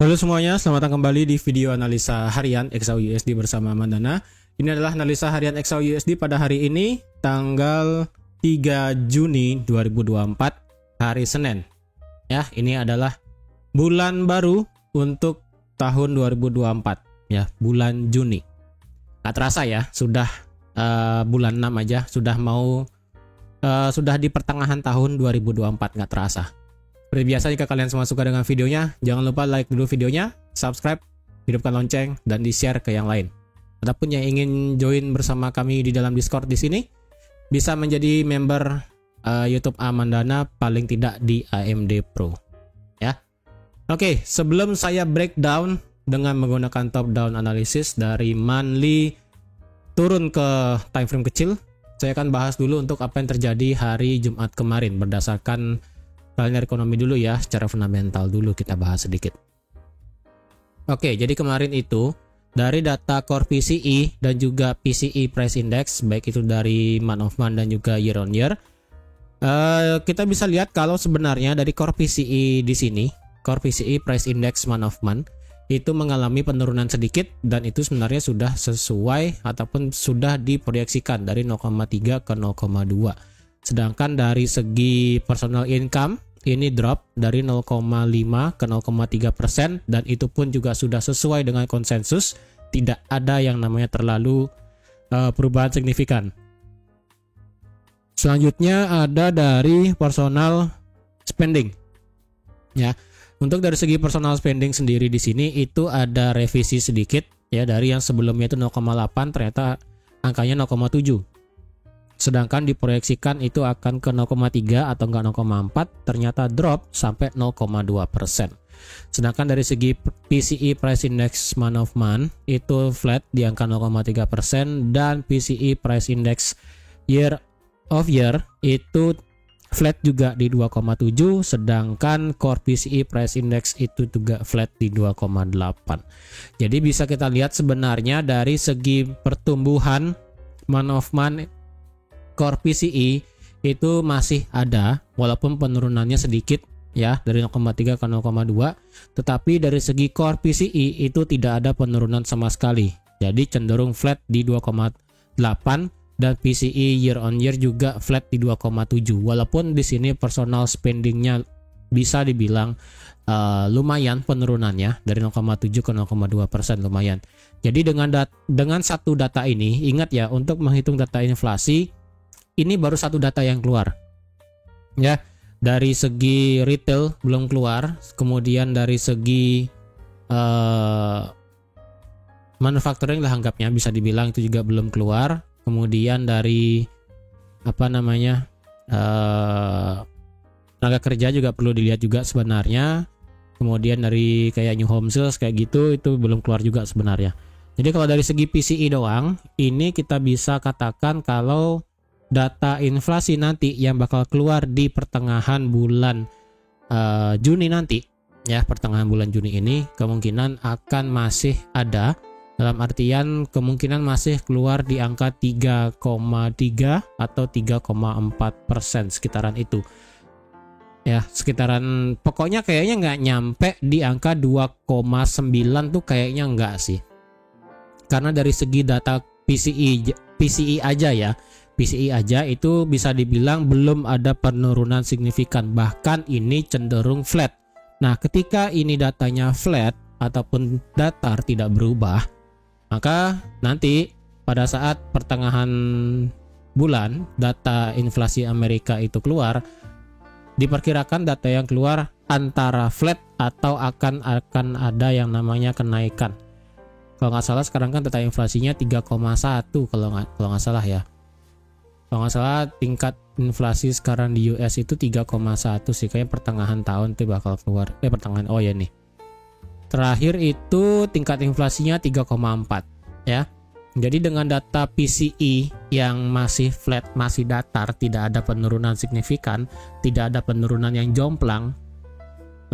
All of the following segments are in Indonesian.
Halo semuanya, selamat datang kembali di video analisa harian XAU/USD bersama Mandana. Ini adalah analisa harian XAU/USD pada hari ini, tanggal 3 Juni 2024, hari Senin. Ya, ini adalah bulan baru untuk tahun 2024, ya, bulan Juni. Gak terasa ya, sudah bulan 6 aja, sudah di pertengahan tahun 2024, gak terasa. Seperti biasa, jika kalian semua suka dengan videonya, jangan lupa like dulu videonya, subscribe, hidupkan lonceng, dan di-share ke yang lain. Adapun yang ingin join bersama kami di dalam Discord di sini, bisa menjadi member YouTube Amandana paling tidak di AMD Pro. Ya. Oke, sebelum saya breakdown dengan menggunakan top down analysis dari monthly turun ke time frame kecil, saya akan bahas dulu untuk apa yang terjadi hari Jumat kemarin berdasarkan kalender ekonomi dulu ya, secara fundamental dulu kita bahas sedikit. Oke, jadi kemarin itu dari data core PCE dan juga PCE price index, baik itu dari month of month dan juga year on year, kita bisa lihat kalau sebenarnya dari core PCE di sini, core PCE price index month of month itu mengalami penurunan sedikit, dan itu sebenarnya sudah sesuai ataupun sudah diproyeksikan dari 0,3 ke 0,2. Sedangkan dari segi personal income ini drop dari 0,5 ke 0,3%, dan itu pun juga sudah sesuai dengan konsensus, tidak ada yang namanya terlalu perubahan signifikan. Selanjutnya ada dari personal spending. Ya, untuk dari segi personal spending sendiri di sini itu ada revisi sedikit ya, dari yang sebelumnya itu 0,8 ternyata angkanya 0,7. Sedangkan diproyeksikan itu akan ke 0,3 atau enggak 0,4, ternyata drop sampai 0,2%. Sedangkan dari segi PCE price index month of month itu flat di angka 0,3%, dan PCE price index year of year itu flat juga di 2,7, sedangkan core PCE price index itu juga flat di 2,8. Jadi bisa kita lihat sebenarnya dari segi pertumbuhan month of month core PCE itu masih ada, walaupun penurunannya sedikit ya, dari 0,3 ke 0,2, tetapi dari segi core PCE itu tidak ada penurunan sama sekali. Jadi cenderung flat di 2,8, dan PCE year on year juga flat di 2,7. Walaupun di sini personal spendingnya bisa dibilang lumayan penurunannya dari 0,7 ke 0,2%, lumayan. Jadi dengan satu data ini, ingat ya, untuk menghitung data inflasi ini baru satu data yang keluar ya. Dari segi retail belum keluar, kemudian dari segi manufacturing lah anggapnya, bisa dibilang itu juga belum keluar. Kemudian dari tenaga kerja juga perlu dilihat juga sebenarnya. Kemudian dari kayak new home sales kayak gitu, itu belum keluar juga sebenarnya. Jadi kalau dari segi PCE doang, ini kita bisa katakan kalau data inflasi nanti yang bakal keluar di pertengahan bulan Juni nanti ya, pertengahan bulan Juni ini kemungkinan akan masih ada, dalam artian kemungkinan masih keluar di angka 3,3 atau 3,4%, sekitaran itu ya, sekitaran, pokoknya kayaknya nggak nyampe di angka 2,9 tuh, kayaknya nggak sih, karena dari segi data PCE aja ya, PCE aja itu bisa dibilang belum ada penurunan signifikan, bahkan ini cenderung flat. Nah, ketika ini datanya flat ataupun datar tidak berubah, maka nanti pada saat pertengahan bulan data inflasi Amerika itu keluar, diperkirakan data yang keluar antara flat atau akan ada yang namanya kenaikan. Kalau nggak salah sekarang kan data inflasinya 3,1 kalau nggak salah ya. Kalau nggak salah tingkat inflasi sekarang di US itu 3,1 sih, kayaknya pertengahan tahun tuh bakal keluar. Pertengahan, oh ya nih. Terakhir itu tingkat inflasinya 3,4 ya. Jadi dengan data PCE yang masih flat, masih datar, tidak ada penurunan signifikan, tidak ada penurunan yang jomplang,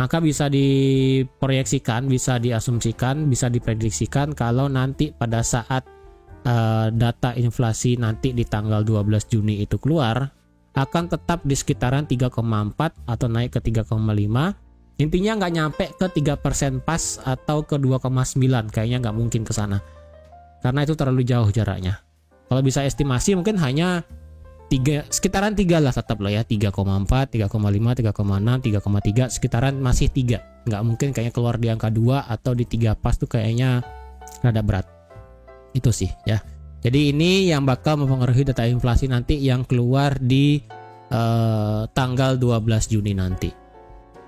maka bisa diproyeksikan, bisa diasumsikan, bisa diprediksikan kalau nanti pada saat data inflasi nanti di tanggal 12 Juni itu keluar, akan tetap di sekitaran 3,4 atau naik ke 3,5, Intinya nggak nyampe ke 3% pas atau ke 2,9, kayaknya nggak mungkin ke sana. Karena itu terlalu jauh jaraknya. Kalau bisa estimasi mungkin hanya sekitaran 3 lah, tetap lah ya, 3,4, 3,5, 3,6, 3,3, sekitaran masih 3. Nggak mungkin kayaknya keluar di angka 2 atau di 3 pas tuh, kayaknya rada berat. Itu sih ya. Jadi ini yang bakal mempengaruhi data inflasi nanti yang keluar di tanggal 12 Juni nanti.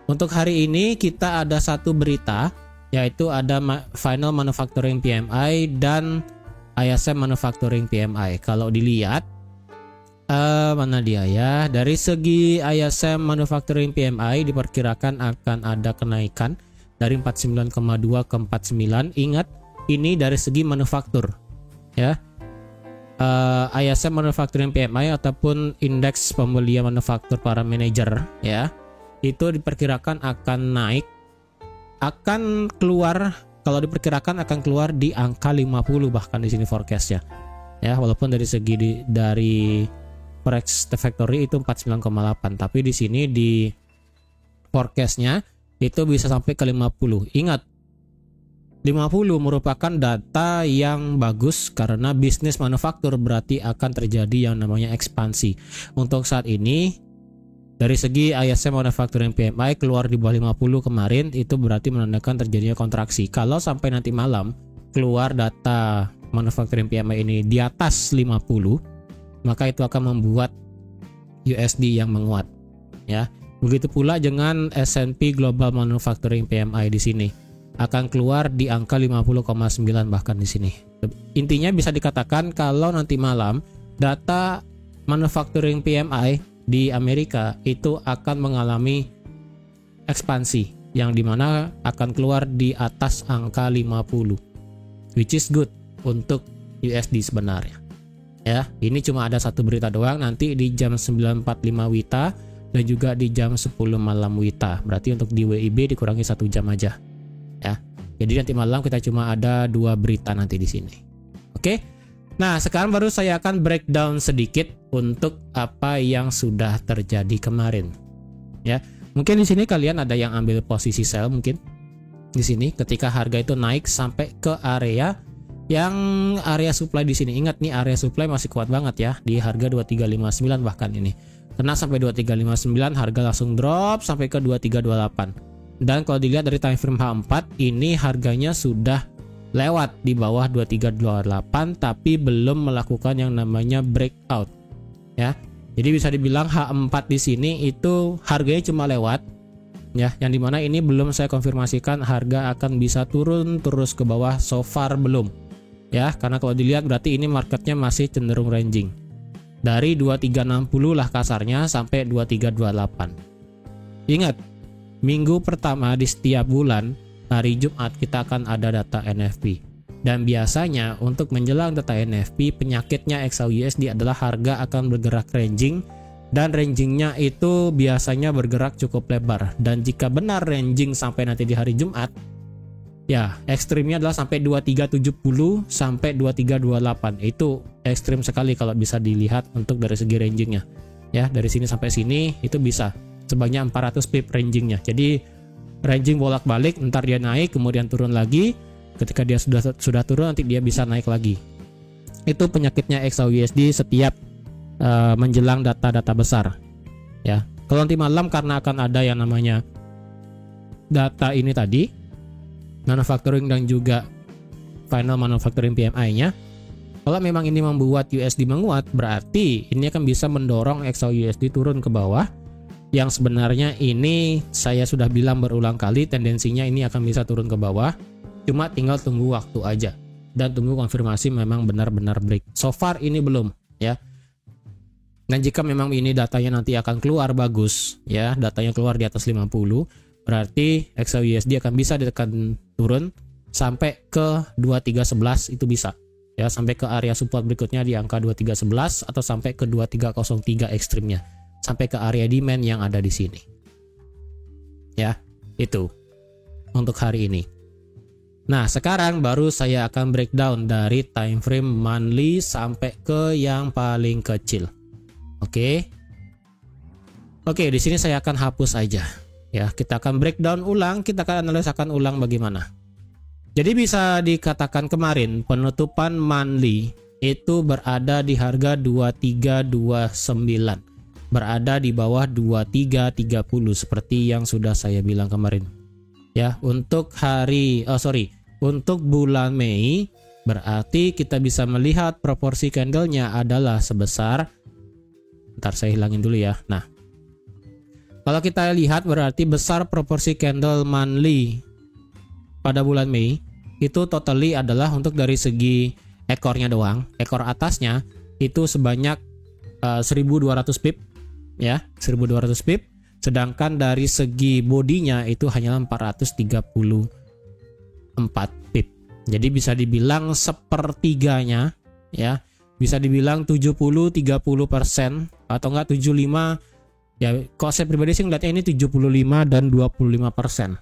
Untuk hari ini kita ada satu berita, yaitu ada Final Manufacturing PMI dan ISM Manufacturing PMI. Kalau dilihat mana dia ya, dari segi ISM Manufacturing PMI diperkirakan akan ada kenaikan dari 49,2 ke 49. Ingat, ini dari segi manufaktur ya. ISM Manufacturing PMI ataupun indeks pembelian manufaktur para manajer ya, itu diperkirakan akan naik, akan keluar, kalau diperkirakan akan keluar di angka 50 bahkan di sini forecastnya ya. Walaupun dari segi dari Forex Factory itu 49,8, tapi di sini di forecastnya itu bisa sampai ke 50. Ingat, 50 merupakan data yang bagus karena bisnis manufaktur, berarti akan terjadi yang namanya ekspansi. Untuk saat ini dari segi ISM Manufacturing PMI keluar di bawah 50 kemarin, itu berarti menandakan terjadinya kontraksi. Kalau sampai nanti malam keluar data Manufacturing PMI ini di atas 50, maka itu akan membuat USD yang menguat ya. Begitu pula dengan S&P Global Manufacturing PMI, di sini akan keluar di angka 50,9 bahkan di sini. Intinya bisa dikatakan kalau nanti malam data Manufacturing PMI di Amerika itu akan mengalami ekspansi yang dimana akan keluar di atas angka 50, which is good untuk USD sebenarnya. Ya, ini cuma ada satu berita doang nanti di jam 9.45 WITA dan juga di jam 10 malam WITA. Berarti untuk di WIB dikurangi 1 jam aja. Ya. Jadi nanti malam kita cuma ada 2 berita nanti di sini. Oke. Nah, sekarang baru saya akan breakdown sedikit untuk apa yang sudah terjadi kemarin. Ya. Mungkin di sini kalian ada yang ambil posisi sell mungkin. Di sini ketika harga itu naik sampai ke area supply di sini. Ingat nih, area supply masih kuat banget ya di harga 2359 bahkan ini. Kena sampai 2359, harga langsung drop sampai ke 2328. Dan kalau dilihat dari time frame H4 ini harganya sudah lewat di bawah 2328 tapi belum melakukan yang namanya breakout. Ya. Jadi bisa dibilang H4 di sini itu harganya cuma lewat ya, yang dimana ini belum saya konfirmasikan harga akan bisa turun terus ke bawah, so far belum. Ya, karena kalau dilihat berarti ini marketnya masih cenderung ranging. Dari 2360 lah kasarnya sampai 2328. Ingat, minggu pertama di setiap bulan, hari Jumat kita akan ada data NFP. Dan biasanya untuk menjelang data NFP, penyakitnya XAUUSD adalah harga akan bergerak ranging, dan rangingnya itu biasanya bergerak cukup lebar. Dan jika benar ranging sampai nanti di hari Jumat, ya, ekstrimnya adalah sampai 2370 sampai 2328. Itu ekstrim sekali kalau bisa dilihat untuk dari segi rangingnya. Ya, dari sini sampai sini itu bisa sebanyak 400 pip rangingnya. Jadi ranging bolak-balik, ntar dia naik kemudian turun lagi. Ketika dia sudah turun nanti dia bisa naik lagi. Itu penyakitnya XAUUSD setiap menjelang data-data besar. Ya, kalau nanti malam karena akan ada yang namanya data ini tadi, manufacturing dan juga final manufacturing PMI-nya. Kalau memang ini membuat USD menguat, berarti ini akan bisa mendorong XAUUSD turun ke bawah. Yang sebenarnya ini saya sudah bilang berulang kali, tendensinya ini akan bisa turun ke bawah. Cuma tinggal tunggu waktu aja dan tunggu konfirmasi memang benar-benar break. So far ini belum ya. Dan jika memang ini datanya nanti akan keluar bagus ya, datanya keluar di atas 50, berarti XAUUSD akan bisa ditekan turun sampai ke 2311, itu bisa ya, sampai ke area support berikutnya di angka 2311 atau sampai ke 2303 ekstrimnya, sampai ke area demand yang ada di sini. Ya, itu untuk hari ini. Nah, sekarang baru saya akan breakdown dari time frame monthly sampai ke yang paling kecil. Oke, di sini saya akan hapus aja Ya, kita akan breakdown ulang, kita akan analisakan ulang bagaimana. Jadi bisa dikatakan kemarin penutupan monthly itu berada di harga 2329. Berada di bawah 2330 seperti yang sudah saya bilang kemarin. Ya, untuk untuk bulan Mei berarti kita bisa melihat proporsi candlenya adalah sebesar, ntar saya hilangin dulu ya. Nah, kalau kita lihat berarti besar proporsi candle monthly pada bulan Mei itu totally adalah untuk dari segi ekornya doang, ekor atasnya itu sebanyak 1200 pip ya, 1200 pip, sedangkan dari segi bodinya itu hanya 434 pip. Jadi bisa dibilang sepertiganya ya, bisa dibilang 70-30% atau enggak 75. Ya, kalau saya pribadi sih ngeliatnya ini 75 dan 25%.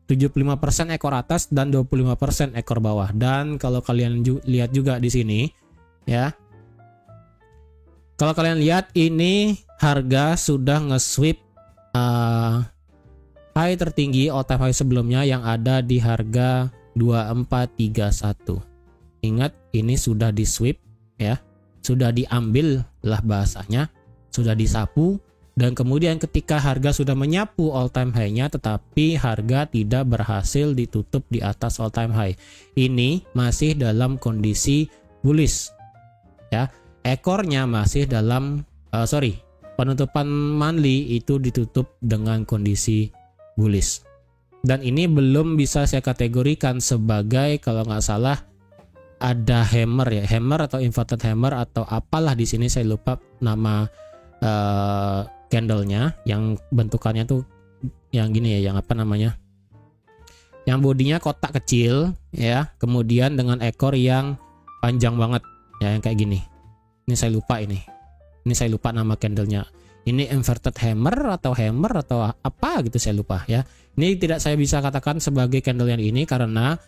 75% ekor atas dan 25% ekor bawah. Dan kalau kalian lihat juga di sini, ya. Kalau kalian lihat ini harga sudah nge-sweep high tertinggi all time high sebelumnya yang ada di harga 2431. Ingat, ini sudah di-sweep ya. Sudah diambil lah bahasanya, sudah disapu. Dan kemudian ketika harga sudah menyapu all time high-nya tetapi harga tidak berhasil ditutup di atas all time high. Ini masih dalam kondisi bullish. Ya, ekornya masih dalam penutupan monthly itu ditutup dengan kondisi bullish. Dan ini belum bisa saya kategorikan sebagai, kalau nggak salah ada hammer ya, hammer atau inverted hammer atau apalah di sini saya lupa nama candlenya yang bentukannya tuh yang gini ya, yang apa namanya, yang bodinya kotak kecil ya, kemudian dengan ekor yang panjang banget ya, yang kayak gini. Ini saya lupa nama candlenya. Ini inverted hammer atau apa gitu, saya lupa ya. Ini tidak saya bisa katakan sebagai candle yang ini karena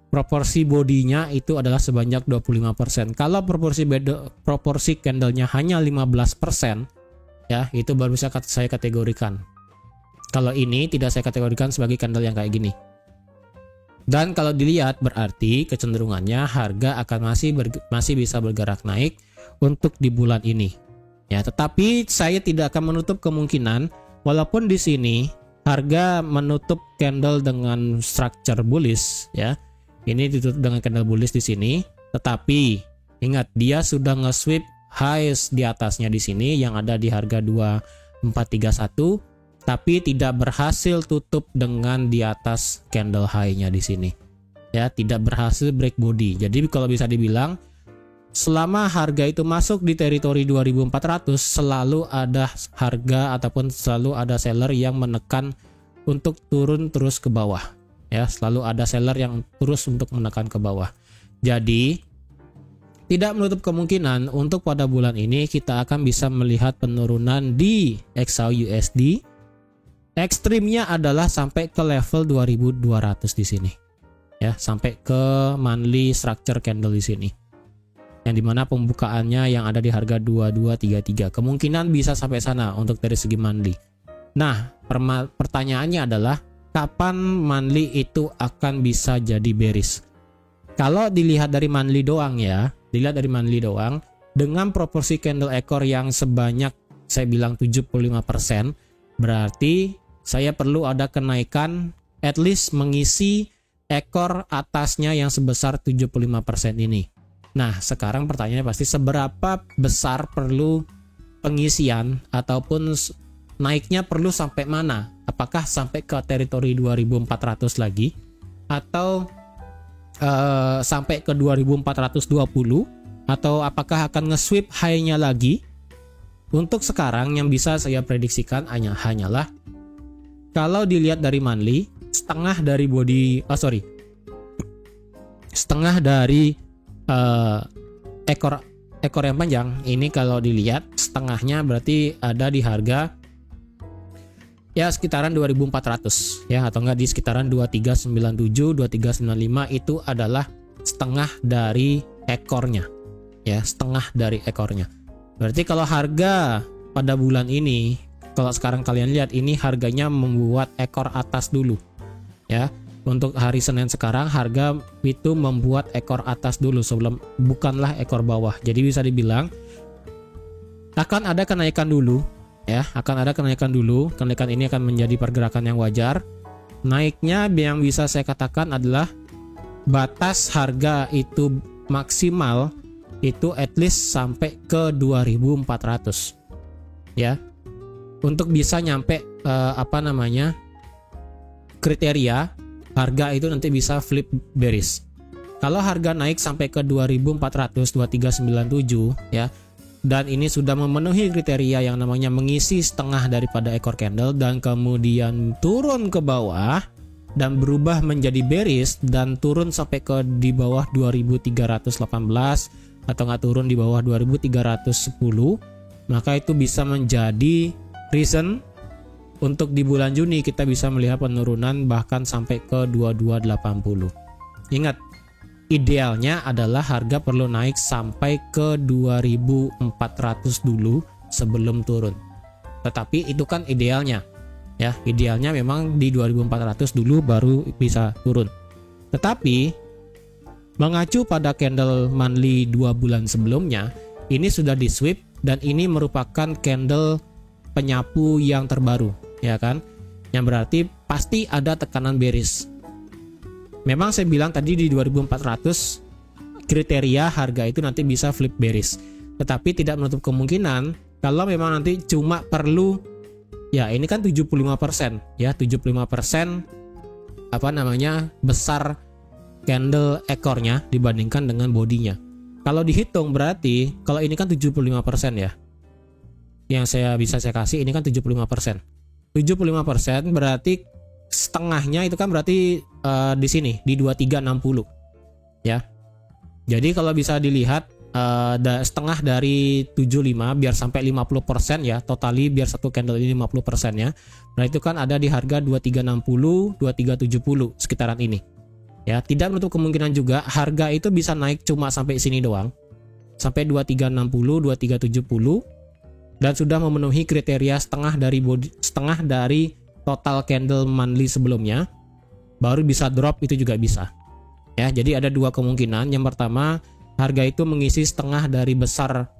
proporsi bodinya itu adalah sebanyak 25%. Kalau proporsi candlenya hanya 15%, ya itu baru bisa saya kategorikan. Kalau ini tidak saya kategorikan sebagai candle yang kayak gini. Dan kalau dilihat berarti kecenderungannya harga akan masih bisa bergerak naik untuk di bulan ini. Ya, tetapi saya tidak akan menutup kemungkinan walaupun di sini harga menutup candle dengan structure bullish ya. Ini ditutup dengan candle bullish di sini, tetapi ingat dia sudah nge-sweep highs di atasnya di sini yang ada di harga 2431, tapi tidak berhasil tutup dengan di atas candle high-nya di sini. Ya, tidak berhasil break body. Jadi kalau bisa dibilang selama harga itu masuk di teritori 2400 selalu ada harga ataupun selalu ada seller yang menekan untuk turun terus ke bawah. Ya, selalu ada seller yang terus untuk menekan ke bawah. Jadi tidak menutup kemungkinan untuk pada bulan ini kita akan bisa melihat penurunan di XAUUSD. Ekstrimnya adalah sampai ke level 2200 di sini. Ya, sampai ke monthly structure candle di sini. Yang dimana pembukaannya yang ada di harga 2233. Kemungkinan bisa sampai sana untuk dari segi monthly. Nah, pertanyaannya adalah kapan monthly itu akan bisa jadi bearish? Kalau dilihat dari monthly doang ya, dengan proporsi candle ekor yang sebanyak saya bilang 75%, berarti saya perlu ada kenaikan at least mengisi ekor atasnya yang sebesar 75% ini. Nah, sekarang pertanyaannya pasti seberapa besar perlu pengisian ataupun naiknya perlu sampai mana? Apakah sampai ke teritori 2400 lagi atau sampai ke 2420 atau apakah akan nge-sweep high-nya lagi? Untuk sekarang yang bisa saya prediksikan hanyalah kalau dilihat dari monthly, setengah dari ekor yang panjang ini kalau dilihat setengahnya berarti ada di harga ya sekitaran 2400 ya, atau enggak di sekitaran 2397, 2395 itu adalah setengah dari ekornya. Ya, setengah dari ekornya. Berarti kalau harga pada bulan ini kalau sekarang kalian lihat ini harganya membuat ekor atas dulu ya. Untuk hari Senin sekarang harga itu membuat ekor atas dulu sebelum, bukanlah ekor bawah. Jadi bisa dibilang akan ada kenaikan dulu ya, akan ada kenaikan dulu. Kenaikan ini akan menjadi pergerakan yang wajar. Naiknya yang bisa saya katakan adalah batas harga itu maksimal itu at least sampai ke 2400 ya. Untuk bisa nyampe kriteria harga itu nanti bisa flip bearish. Kalau harga naik sampai ke 2400, 2397 ya, dan ini sudah memenuhi kriteria yang namanya mengisi setengah daripada ekor candle dan kemudian turun ke bawah dan berubah menjadi bearish dan turun sampai ke di bawah 2318 atau nggak turun di bawah 2310, maka itu bisa menjadi reason untuk di bulan Juni kita bisa melihat penurunan bahkan sampai ke 2280. Ingat, idealnya adalah harga perlu naik sampai ke 2400 dulu sebelum turun. Tetapi itu kan idealnya. Ya, idealnya memang di 2400 dulu baru bisa turun. Tetapi mengacu pada candle monthly 2 bulan sebelumnya, ini sudah di sweep dan ini merupakan candle penyapu yang terbaru, ya kan? Yang berarti pasti ada tekanan bearish. Memang saya bilang tadi di 2400 kriteria harga itu nanti bisa flip bearish. Tetapi tidak menutup kemungkinan kalau memang nanti cuma perlu, ya ini kan 75% ya, 75% besar candle ekornya dibandingkan dengan bodinya. Kalau dihitung berarti kalau ini kan 75% ya. Yang saya kasih ini kan 75%. 75% berarti setengahnya itu kan berarti di sini di 2360 ya. Jadi kalau bisa dilihat setengah dari 75 biar sampai 50% ya, totali biar satu candle ini 50% ya. Nah itu kan ada di harga 2360, 2370 sekitaran ini. Ya, tidak menutup kemungkinan juga harga itu bisa naik cuma sampai sini doang. Sampai 2360, 2370 dan sudah memenuhi kriteria setengah dari total candle monthly sebelumnya, baru bisa drop, itu juga bisa. Ya, jadi ada dua kemungkinan. Yang pertama, harga itu mengisi setengah dari besar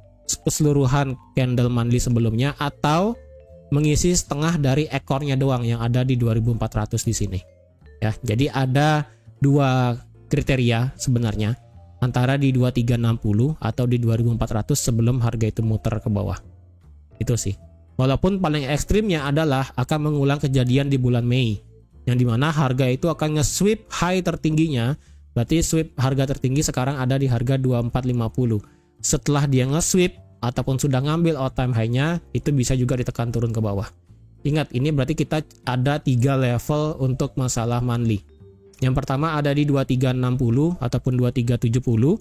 keseluruhan candle monthly sebelumnya atau mengisi setengah dari ekornya doang yang ada di 2400 di sini. Ya, jadi ada dua kriteria sebenarnya antara di 2360 atau di 2400 sebelum harga itu muter ke bawah. Itu sih. Walaupun paling ekstrimnya adalah akan mengulang kejadian di bulan Mei, yang dimana harga itu akan nge-sweep high tertingginya. Berarti sweep harga tertinggi sekarang ada di harga 2450. Setelah dia nge-sweep ataupun sudah ngambil all time high-nya, itu bisa juga ditekan turun ke bawah. Ingat, ini berarti kita ada 3 level untuk masalah monthly. Yang pertama ada di 2360 ataupun 2370,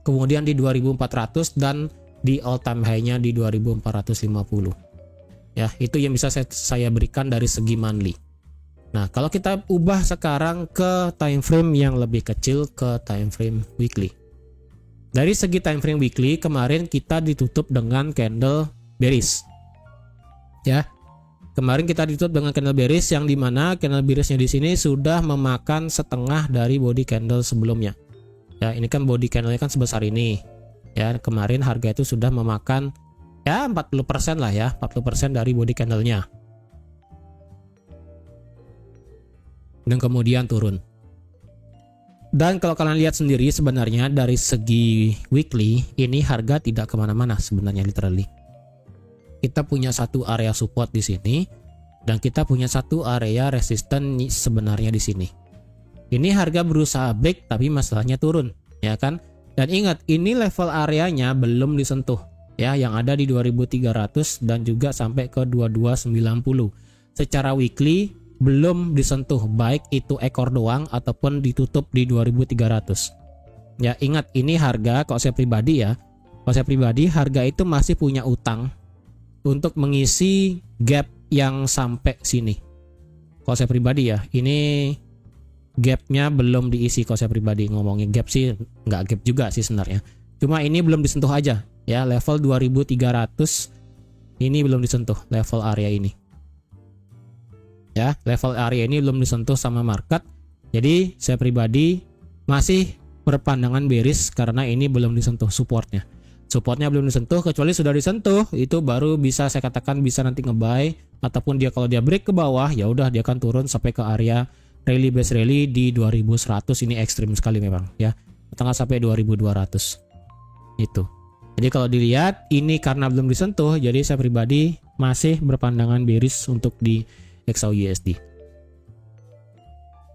kemudian di 2400 dan di all time high-nya di 2450. Ya, itu yang bisa saya berikan dari segi monthly. Nah, kalau kita ubah sekarang ke time frame yang lebih kecil, ke time frame weekly. Dari segi time frame weekly, kemarin kita ditutup dengan candle bearish. Ya. Kemarin kita ditutup dengan candle bearish yang dimana candle bearishnya di sini sudah memakan setengah dari body candle sebelumnya. Ya, ini kan body candlenya kan sebesar ini. Ya, kemarin harga itu sudah memakan ya 40% lah ya, 40% dari body candlenya. Dan kemudian turun. Dan kalau kalian lihat sendiri sebenarnya dari segi weekly ini harga tidak kemana-mana sebenarnya, literally. Kita punya satu area support di sini dan kita punya satu area resisten sebenarnya di sini. Ini harga berusaha break tapi masalahnya turun, ya kan? Dan ingat, ini level areanya belum disentuh ya, yang ada di 2300 dan juga sampai ke 2290. Secara weekly belum disentuh, baik itu ekor doang ataupun ditutup di 2300. Ya, ingat ini harga kalau saya pribadi ya. Kalau saya pribadi harga itu masih punya utang untuk mengisi gap yang sampai sini. Kalau saya pribadi ya, ini gapnya belum diisi. Kalau saya pribadi ngomongin gap sih nggak gap juga sih sebenarnya, cuma ini belum disentuh aja ya. Level 2300 ini belum disentuh level area ini. Ya, level area ini belum disentuh sama market. Jadi saya pribadi masih berpandangan bearish karena ini belum disentuh supportnya. Supportnya belum disentuh, kecuali sudah disentuh itu baru bisa saya katakan bisa nanti nge-buy, ataupun dia kalau dia break ke bawah ya udah dia akan turun sampai ke area rally base rally di 2100. Ini ekstrim sekali memang ya. Tengah sampai 2200. Itu. Jadi kalau dilihat ini karena belum disentuh, jadi saya pribadi masih berpandangan bearish untuk di XAUUSD.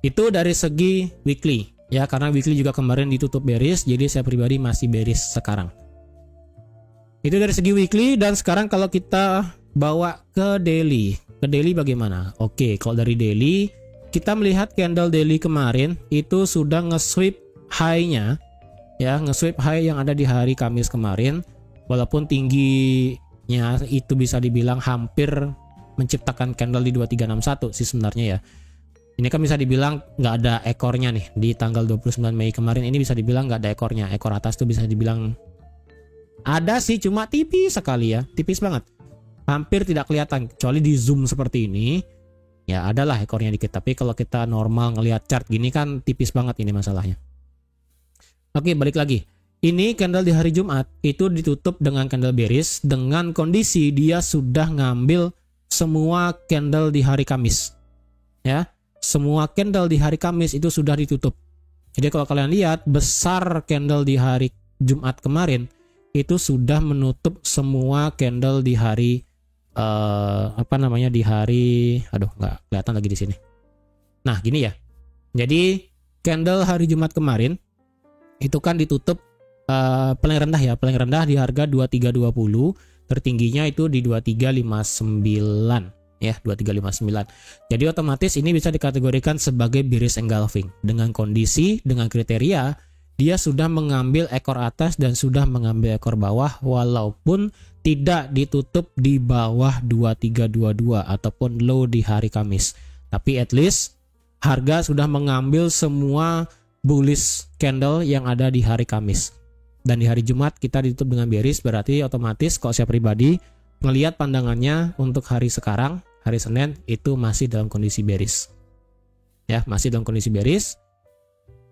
Itu dari segi weekly ya, karena weekly juga kemarin ditutup bearish, jadi saya pribadi masih bearish sekarang. Itu dari segi weekly. Dan sekarang kalau kita bawa ke daily. Ke daily bagaimana? Oke, kalau dari daily kita melihat candle daily kemarin itu sudah nge-sweep high-nya ya, nge-sweep high yang ada di hari Kamis kemarin. Walaupun tingginya itu bisa dibilang hampir menciptakan candle di 2361 sih sebenarnya ya. Ini kan bisa dibilang nggak ada ekornya nih di tanggal 29 Mei kemarin, ini bisa dibilang nggak ada ekornya. Ekor atas tuh bisa dibilang ada sih, cuma tipis sekali ya, tipis banget, hampir tidak kelihatan kecuali di zoom seperti ini ya, adalah ekornya dikit. Tapi kalau kita normal ngelihat chart gini kan tipis banget ini masalahnya. Oke, balik lagi. Ini candle di hari Jumat itu ditutup dengan candle bearish dengan kondisi dia sudah ngambil semua candle di hari Kamis ya. Semua candle di hari Kamis itu sudah ditutup. Jadi kalau kalian lihat besar candle di hari Jumat kemarin itu sudah menutup semua candle di hari di hari, aduh nggak kelihatan lagi di sini. Nah gini ya. Jadi candle hari Jumat kemarin itu kan ditutup paling rendah ya, paling rendah di harga 2320, tertingginya itu di 2359 ya, 2359. Jadi otomatis ini bisa dikategorikan sebagai bearish engulfing dengan kondisi, dengan kriteria dia sudah mengambil ekor atas dan sudah mengambil ekor bawah walaupun tidak ditutup di bawah 2322 ataupun low di hari Kamis. Tapi at least harga sudah mengambil semua bullish candle yang ada di hari Kamis. Dan di hari Jumat kita ditutup dengan bearish, berarti otomatis kalau saya pribadi ngelihat pandangannya untuk hari sekarang, hari Senin itu masih dalam kondisi bearish. Ya, masih dalam kondisi bearish.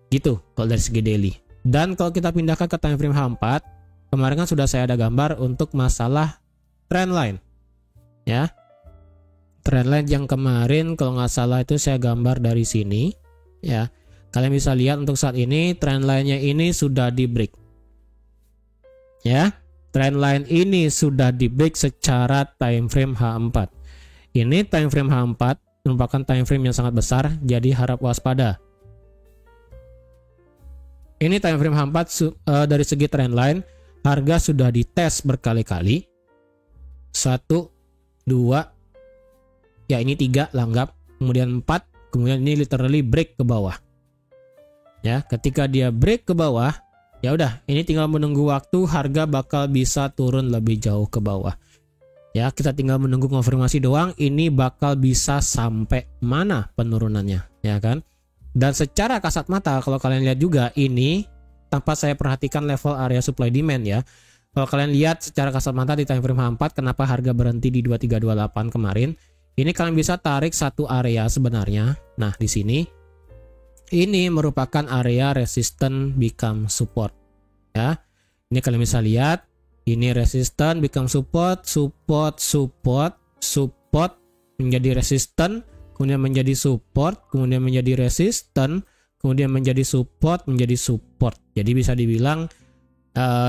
Gitu kalau dari segi daily. Dan kalau kita pindahkan ke time frame H4, kemarin kan sudah saya ada gambar untuk masalah trendline. Ya. Trendline yang kemarin kalau nggak salah itu saya gambar dari sini, ya. Kalian bisa lihat untuk saat ini trendline-nya ini sudah di break. Ya. Trendline ini sudah di break secara time frame H4. Ini time frame H4 merupakan time frame yang sangat besar, jadi harap waspada. Ini time frame H4 dari segi trendline harga sudah dites berkali-kali. 1, 2, ya ini 3 langgap, kemudian 4, kemudian ini literally break ke bawah. Ya, ketika dia break ke bawah, ya udah, ini tinggal menunggu waktu harga bakal bisa turun lebih jauh ke bawah. Ya, kita tinggal menunggu konfirmasi doang, ini bakal bisa sampai mana penurunannya, ya kan? Dan secara kasat mata kalau kalian lihat juga ini tanpa saya perhatikan level area supply demand ya. Kalau kalian lihat secara kasat mata di time frame H4 kenapa harga berhenti di 2328 kemarin? Ini kalian bisa tarik satu area sebenarnya. Nah, di sini ini merupakan area resistance become support ya. Ini kalian bisa lihat ini resistance become support, support menjadi resistance, kemudian menjadi support, kemudian menjadi resistance, kemudian menjadi support, menjadi support. Jadi bisa dibilang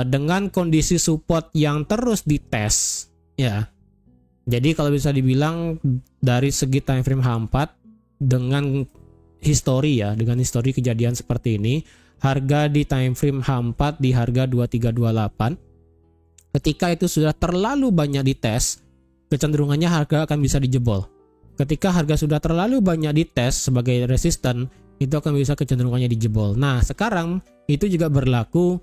dengan kondisi support yang terus dites ya. Jadi kalau bisa dibilang dari segi time frame H4 dengan histori ya, dengan histori kejadian seperti ini, harga di time frame H4 di harga 2328 ketika itu sudah terlalu banyak dites, kecenderungannya harga akan bisa dijebol. Ketika harga sudah terlalu banyak dites sebagai resisten, itu akan bisa kecenderungannya dijebol. Nah, sekarang itu juga berlaku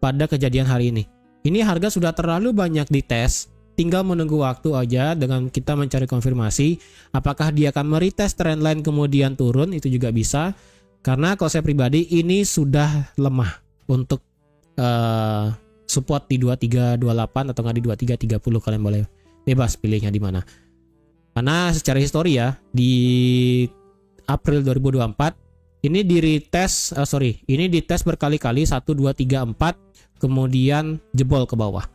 pada kejadian hari ini. Ini harga sudah terlalu banyak dites, tinggal menunggu waktu aja dengan kita mencari konfirmasi apakah dia akan meretest trendline kemudian turun, itu juga bisa. Karena kalau saya pribadi ini sudah lemah untuk support di 2328 atau nggak di 2330 kalian boleh bebas pilihnya di mana. Karena secara histori ya, di April 2024 ini ini dites berkali-kali 1 2 3 4 kemudian jebol ke bawah.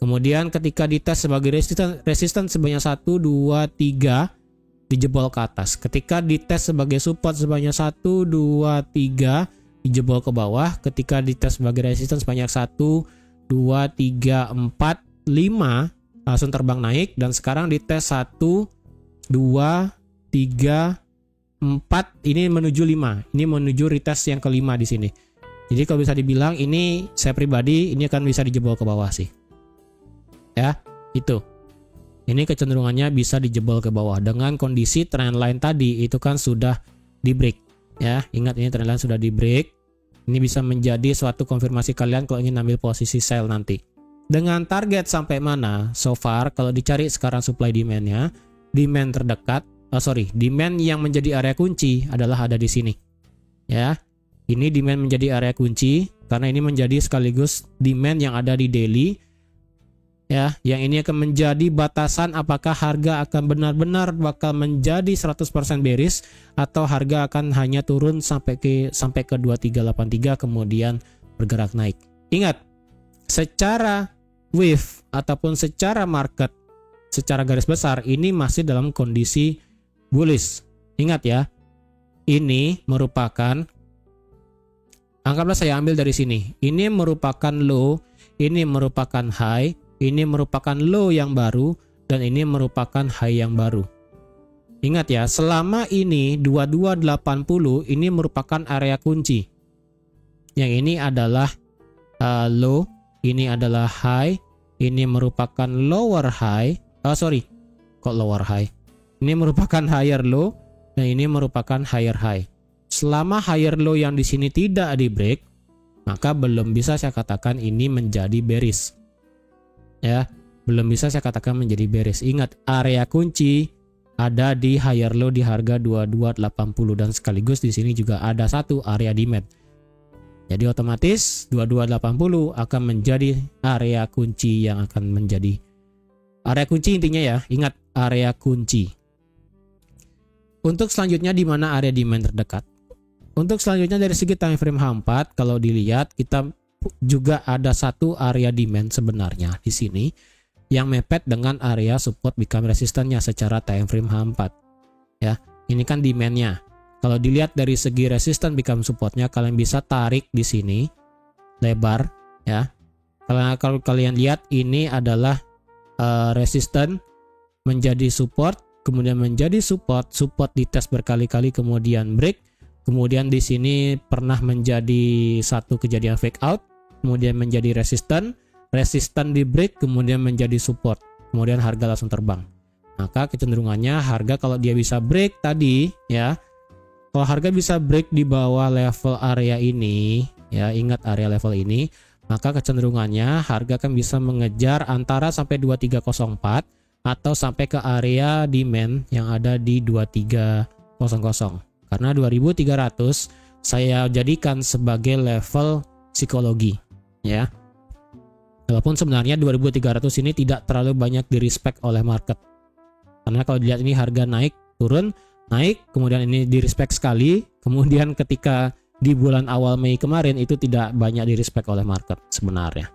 Kemudian ketika dites sebagai resisten sebanyak 1 2 3 dijebol ke atas. Ketika dites sebagai support sebanyak 1 2 3 dijebol ke bawah. Ketika dites sebagai resisten sebanyak 1 2 3 4 5 langsung terbang naik, dan sekarang dites 1 2 3 4 ini menuju 5. Ini menuju retest yang kelima di sini. Jadi kalau bisa dibilang ini saya pribadi ini akan bisa dijebol ke bawah sih. Ya, itu. Ini kecenderungannya bisa dijebol ke bawah dengan kondisi trendline tadi itu kan sudah di break. Ya, ingat ini trendline sudah di break. Ini bisa menjadi suatu konfirmasi kalian kalau ingin ambil posisi sell nanti. Dengan target sampai mana? So far kalau dicari sekarang supply demand-nya, demand terdekat demand yang menjadi area kunci adalah ada di sini. Ya. Ini demand menjadi area kunci karena ini menjadi sekaligus demand yang ada di daily. Ya, yang ini akan menjadi batasan apakah harga akan benar-benar bakal menjadi 100% bearish atau harga akan hanya turun sampai ke 2383 kemudian bergerak naik. Ingat, secara wave ataupun secara market secara garis besar ini masih dalam kondisi bullish. Ingat ya, ini merupakan, anggaplah saya ambil dari sini. Ini merupakan low, ini merupakan high, ini merupakan low yang baru, dan ini merupakan high yang baru. Ingat ya, selama ini 2280 ini merupakan area kunci. Yang ini adalah low, ini adalah high, ini merupakan lower high. Kok lower high? Ini merupakan higher low dan ini merupakan higher high. Selama higher low yang di sini tidak di break, maka belum bisa saya katakan ini menjadi bearish. Ya, belum bisa saya katakan menjadi bearish. Ingat, area kunci ada di higher low di harga 2280 dan sekaligus di sini juga ada satu area demand. Jadi otomatis 2280 akan menjadi area kunci yang akan menjadi area kunci intinya ya. Ingat, area kunci. Untuk selanjutnya di mana area demand terdekat? Untuk selanjutnya dari segi time frame H4 kalau dilihat kita juga ada satu area demand sebenarnya di sini yang mepet dengan area support become resistannya secara time frame H4. Ya, ini kan demandnya. Kalau dilihat dari segi resistan become supportnya kalian bisa tarik di sini lebar ya. Kalau kalian lihat ini adalah resistan menjadi support, kemudian menjadi support dites berkali-kali kemudian break, kemudian di sini pernah menjadi satu kejadian fake out, kemudian menjadi resistan di break, kemudian menjadi support, kemudian harga langsung terbang. Maka kecenderungannya harga kalau dia bisa break tadi ya, kalau harga bisa break di bawah level area ini ya, ingat area level ini, maka kecenderungannya harga akan bisa mengejar antara sampai 2304 atau sampai ke area demand yang ada di 2300. Karena 2300 saya jadikan sebagai level psikologi ya. Walaupun sebenarnya 2300 ini tidak terlalu banyak di respect oleh market. Karena kalau dilihat ini harga naik, turun, naik, kemudian ini di respect sekali, kemudian ketika di bulan awal Mei kemarin itu tidak banyak di respect oleh market sebenarnya.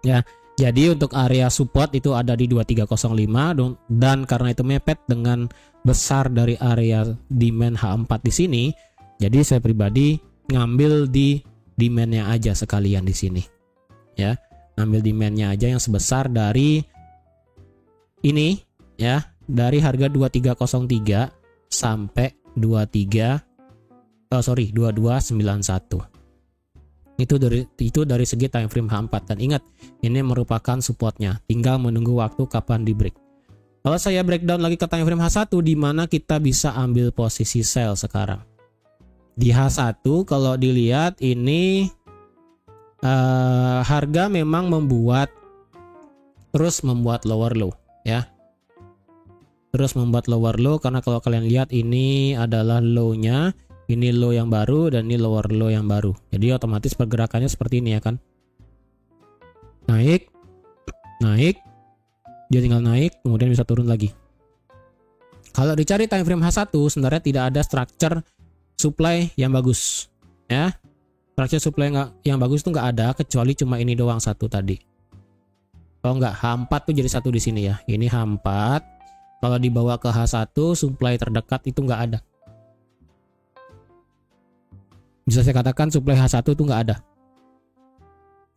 Ya. Jadi untuk area support itu ada di 2305 dan karena itu mepet dengan besar dari area demand H4 di sini, jadi saya pribadi ngambil di demandnya aja sekalian di sini. Ya, ngambil demandnya aja yang sebesar dari ini ya, dari harga 2303 sampai 2291. Itu dari segi time frame H4 dan ingat ini merupakan supportnya, tinggal menunggu waktu kapan di break. Kalau saya breakdown lagi ke time frame H1 di mana kita bisa ambil posisi sell sekarang. Di H1 kalau dilihat ini harga memang terus membuat lower low ya. Terus membuat lower low karena kalau kalian lihat ini adalah low-nya. Ini low yang baru dan ini lower low yang baru. Jadi otomatis pergerakannya seperti ini ya kan. Naik, naik, dia tinggal naik kemudian bisa turun lagi. Kalau dicari time frame H1 sebenarnya tidak ada structure supply yang bagus ya. Structure supply yang bagus tuh nggak ada kecuali cuma ini doang satu tadi. Oh enggak, H4 tuh jadi satu di sini ya. Ini H4. Kalau dibawa ke H1 supply terdekat itu nggak ada. Bisa saya katakan supply H1 tuh nggak ada.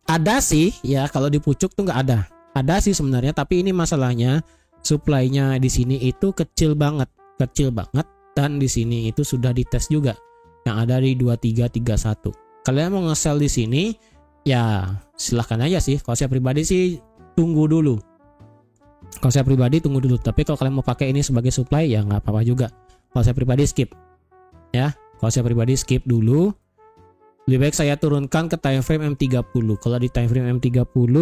Ada sih ya, kalau di pucuk tuh nggak ada. Ada sih sebenarnya, tapi ini masalahnya supply-nya di sini itu kecil banget dan di sini itu sudah dites juga yang ada di 2331. Kalian mau nge-sell di sini ya silahkan aja sih. Kalau saya pribadi sih tunggu dulu. Tapi kalau kalian mau pakai ini sebagai supply ya nggak apa-apa juga. Kalau saya pribadi skip ya. Kalau saya pribadi skip dulu. Lebih baik saya turunkan ke time frame M30. Kalau di time frame M30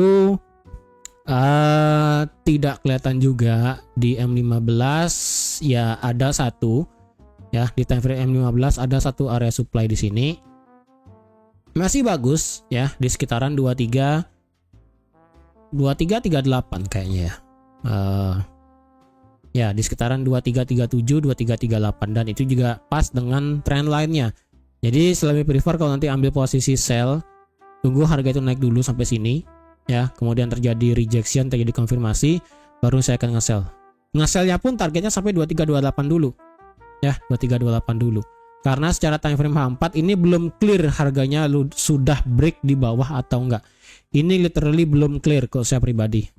tidak kelihatan juga. Di M15 ya ada satu ya, di time frame M15 ada satu area supply di sini. Masih bagus ya, di sekitaran 2338 kayaknya ya. Ya di sekitaran 2337 2338 dan itu juga pas dengan trend line-nya. Jadi lebih prefer kalau nanti ambil posisi sell, tunggu harga itu naik dulu sampai sini ya, kemudian terjadi rejection, terjadi konfirmasi, baru saya akan nge-sell. Nge-sellnya pun targetnya sampai 2328 dulu ya, 2328 dulu. Karena secara time frame H4 ini belum clear harganya sudah break di bawah atau enggak. Ini literally belum clear kalau saya pribadi.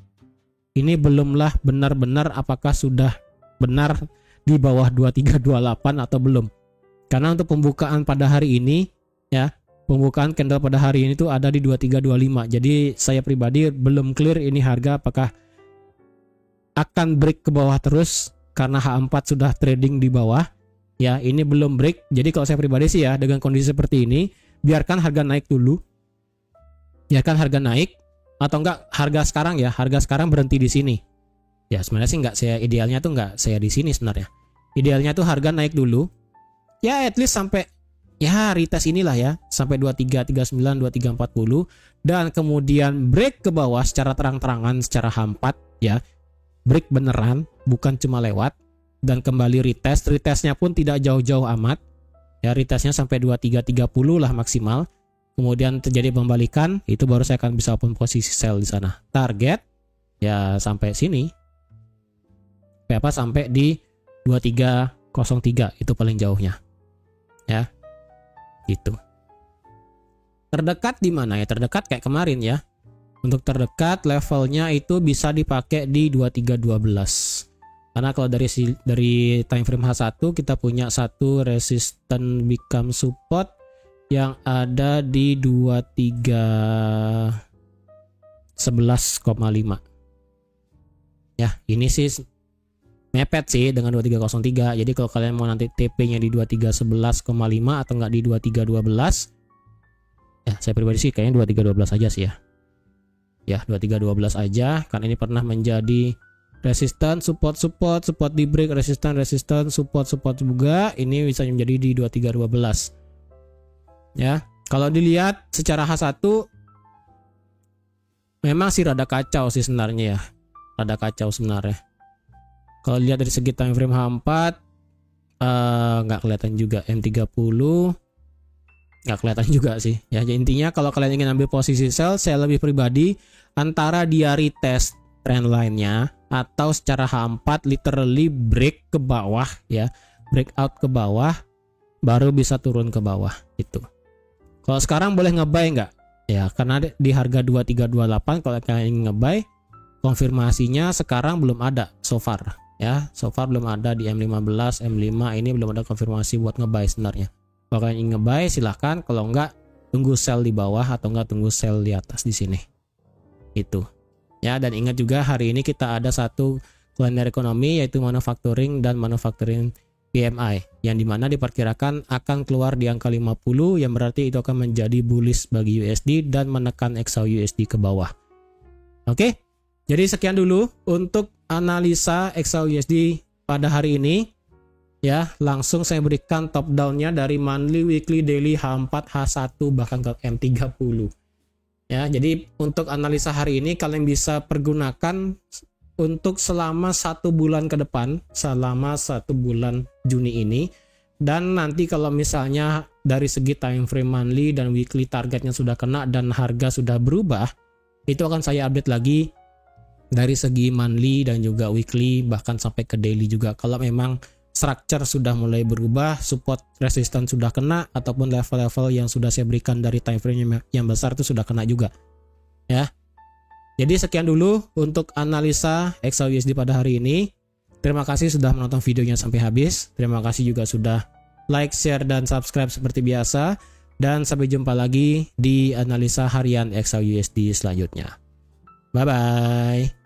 Ini belumlah benar-benar apakah sudah benar di bawah 2328 atau belum. Karena untuk pembukaan pada hari ini ya, pembukaan candle pada hari ini tuh ada di 2325. Jadi saya pribadi belum clear ini harga apakah akan break ke bawah terus karena H4 sudah trading di bawah. Ya, ini belum break. Jadi kalau saya pribadi sih ya, dengan kondisi seperti ini, biarkan harga naik dulu. Biarkan harga naik atau enggak harga sekarang ya, harga sekarang berhenti di sini. Ya, sebenarnya sih enggak, saya idealnya tuh enggak saya di sini sebenarnya. Idealnya tuh harga naik dulu. Ya at least sampai ya retest inilah ya, sampai 2339 2340 dan kemudian break ke bawah secara terang-terangan secara H4 ya. Break beneran, bukan cuma lewat dan kembali retest. Retestnya pun tidak jauh-jauh amat. Ya retestnya sampai 2330 lah maksimal. Kemudian terjadi pembalikan, itu baru saya akan bisa open posisi sell di sana. Target ya sampai sini. Sampai di 2303 itu paling jauhnya. Ya. Gitu. Terdekat di mana ya? Terdekat kayak kemarin ya. Untuk terdekat levelnya itu bisa dipakai di 2312. Karena kalau dari time frame H1 kita punya satu resistance become support yang ada di 2311,5. Ya, ini sih mepet sih dengan 2303. Jadi kalau kalian mau nanti TP-nya di 2311,5 atau enggak di 2312, ya saya pribadi sih kayaknya 2312 aja sih ya. Ya, 2312 aja karena ini pernah menjadi resistance, support di break, resistance, support juga. Ini bisa menjadi di 2312. Ya, kalau dilihat secara H1 memang sih rada kacau sih sebenarnya ya. Rada kacau sebenarnya. Kalau lihat dari segi time frame H4 nggak kelihatan juga. M30 nggak kelihatan juga sih ya. Jadi intinya kalau kalian ingin ambil posisi sell, saya lebih pribadi antara dia retest trend line-nya atau secara H4 literally break ke bawah ya, breakout ke bawah baru bisa turun ke bawah itu. Kalau sekarang boleh ngebuy nggak? Ya karena di harga 2328 kalau kalian ingin ngebuy, konfirmasinya sekarang belum ada so far. Ya, so far belum ada di M15, M5 ini belum ada konfirmasi buat ngebuy sebenarnya. Kalau kalian ingin ngebuy silahkan, kalau enggak tunggu sell di bawah atau enggak tunggu sell di atas di sini. Itu. Ya, dan ingat juga hari ini kita ada satu kalender ekonomi yaitu manufacturing dan manufacturing PMI yang dimana diperkirakan akan keluar di angka 50 yang berarti itu akan menjadi bullish bagi USD dan menekan XAU-USD ke bawah. Oke. Jadi sekian dulu untuk analisa XAU-USD pada hari ini. Ya, langsung saya berikan top down-nya dari monthly, weekly, daily, H4, H1 bahkan ke M30. Ya, jadi untuk analisa hari ini kalian bisa pergunakan untuk selama 1 bulan ke depan, selama 1 bulan Juni ini. Dan nanti kalau misalnya dari segi time frame monthly dan weekly targetnya sudah kena dan harga sudah berubah, itu akan saya update lagi dari segi monthly dan juga weekly, bahkan sampai ke daily juga. Kalau memang structure sudah mulai berubah, support resistance sudah kena, ataupun level-level yang sudah saya berikan dari time frame yang besar itu sudah kena juga ya. Jadi sekian dulu untuk analisa XAUUSD pada hari ini. Terima kasih sudah menonton videonya sampai habis. Terima kasih juga sudah like, share, dan subscribe seperti biasa. Dan sampai jumpa lagi di analisa harian XAUUSD selanjutnya. Bye-bye.